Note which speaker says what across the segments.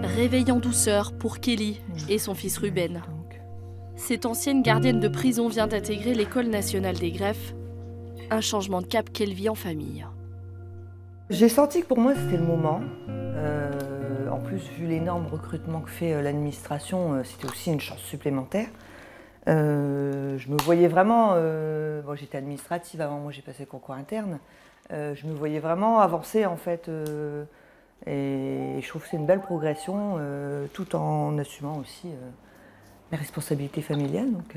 Speaker 1: Réveil en douceur pour Kelly et son fils Ruben. Cette ancienne gardienne de prison vient d'intégrer l'École nationale des greffes. Un changement de cap qu'elle vit en famille.
Speaker 2: J'ai senti que pour moi c'était le moment. En plus, vu l'énorme recrutement que fait l'administration, c'était aussi une chance supplémentaire. Je me voyais vraiment, bon, j'étais administrative avant, moi j'ai passé le concours interne. Je me voyais vraiment avancer en fait. Et je trouve que c'est une belle progression, tout en assumant aussi mes responsabilités familiales. Donc,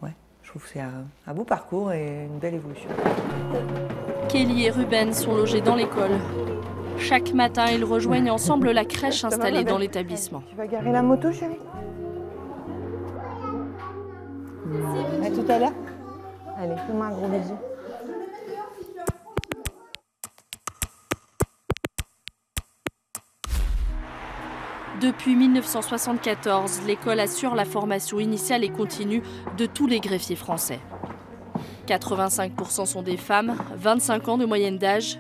Speaker 2: ouais, je trouve que c'est un beau parcours et une belle évolution.
Speaker 1: Kelly et Ruben sont logés dans l'école. Chaque matin, ils rejoignent ensemble la crèche installée dans l'établissement.
Speaker 2: Tu vas garer la moto, chérie? À tout à l'heure. Allez, fais-moi un gros bisou.
Speaker 1: Depuis 1974, l'école assure la formation initiale et continue de tous les greffiers français. 85% sont des femmes, 25 ans de moyenne d'âge.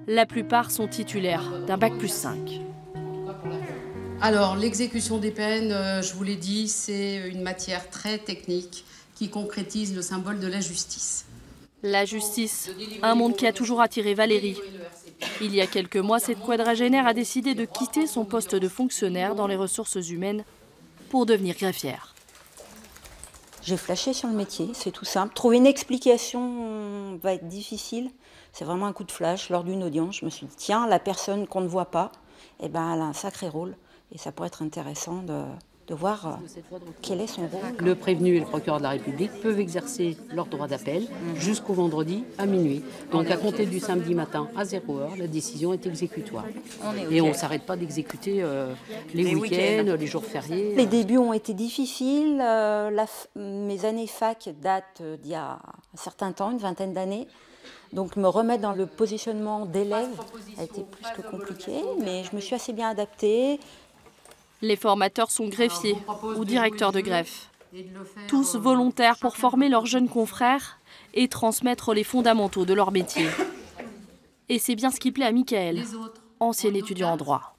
Speaker 1: La plupart sont titulaires d'un bac+5.
Speaker 3: Alors, l'exécution des peines, je vous l'ai dit, c'est une matière très technique qui concrétise le symbole de la justice.
Speaker 1: La justice, un monde qui a toujours attiré Valérie. Il y a quelques mois, cette quadragénaire a décidé de quitter son poste de fonctionnaire dans les ressources humaines pour devenir greffière.
Speaker 4: J'ai flashé sur le métier, c'est tout simple. Trouver une explication va être difficile. C'est vraiment un coup de flash. Lors d'une audience, je me suis dit, tiens, la personne qu'on ne voit pas, eh ben, elle a un sacré rôle. Et ça pourrait être intéressant de voir quel est son rôle.
Speaker 3: Le prévenu et le procureur de la République peuvent exercer leur droit d'appel jusqu'au vendredi à minuit. Donc à compter du samedi matin à 0h, la décision est exécutoire. Et on ne s'arrête pas d'exécuter les week-ends, les jours fériés.
Speaker 4: Les débuts ont été difficiles. Mes années fac datent d'il y a un certain temps, une vingtaine d'années. Donc me remettre dans le positionnement d'élève a été plus que compliqué, mais je me suis assez bien adaptée.
Speaker 1: Les formateurs sont greffiers ou directeurs de greffe. Tous volontaires pour former leurs jeunes confrères et transmettre les fondamentaux de leur métier. Et c'est bien ce qui plaît à Michael, ancien étudiant en droit.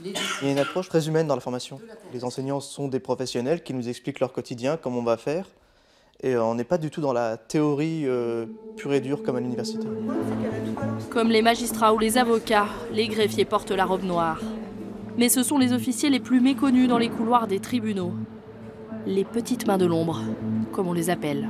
Speaker 5: Il y a une approche très humaine dans la formation. Les enseignants sont des professionnels qui nous expliquent leur quotidien, comment on va faire. Et on n'est pas du tout dans la théorie pure et dure comme à l'université.
Speaker 1: Comme les magistrats ou les avocats, les greffiers portent la robe noire. Mais ce sont les officiers les plus méconnus dans les couloirs des tribunaux. Les petites mains de l'ombre, comme on les appelle.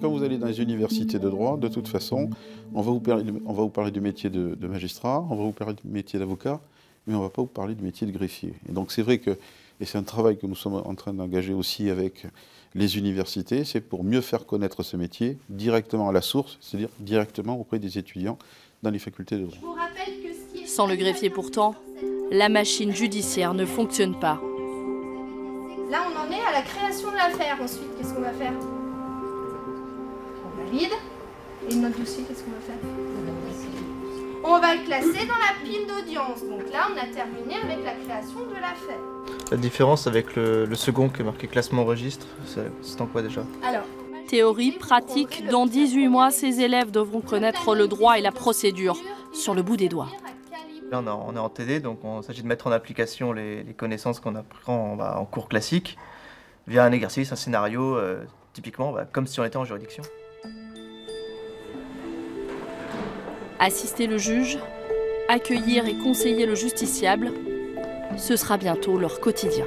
Speaker 6: Quand vous allez dans les universités de droit, de toute façon, on va vous parler du métier de magistrat, on va vous parler du métier d'avocat, mais on ne va pas vous parler du métier de greffier. Et donc c'est vrai que, et c'est un travail que nous sommes en train d'engager aussi avec les universités, c'est pour mieux faire connaître ce métier directement à la source, c'est-à-dire directement auprès des étudiants dans les facultés de droit.
Speaker 1: Sans le greffier pourtant, la machine judiciaire ne fonctionne pas.
Speaker 7: Là, on en est à la création de l'affaire. Ensuite, qu'est-ce qu'on va faire? On valide. Et notre dossier, qu'est-ce qu'on va faire? On va le classer dans la pile d'audience. Donc là, on a terminé avec la création de l'affaire.
Speaker 5: La différence avec le second qui est marqué classement au registre, c'est en quoi déjà?
Speaker 7: Alors,
Speaker 1: théorie, pratique, dans 18 mois, ces élèves devront connaître le droit et la procédure sur le bout des doigts.
Speaker 5: Là, on est en TD, donc il s'agit de mettre en application les connaissances qu'on apprend en cours classique via un exercice, un scénario, typiquement comme si on était en juridiction.
Speaker 1: Assister le juge, accueillir et conseiller le justiciable, ce sera bientôt leur quotidien.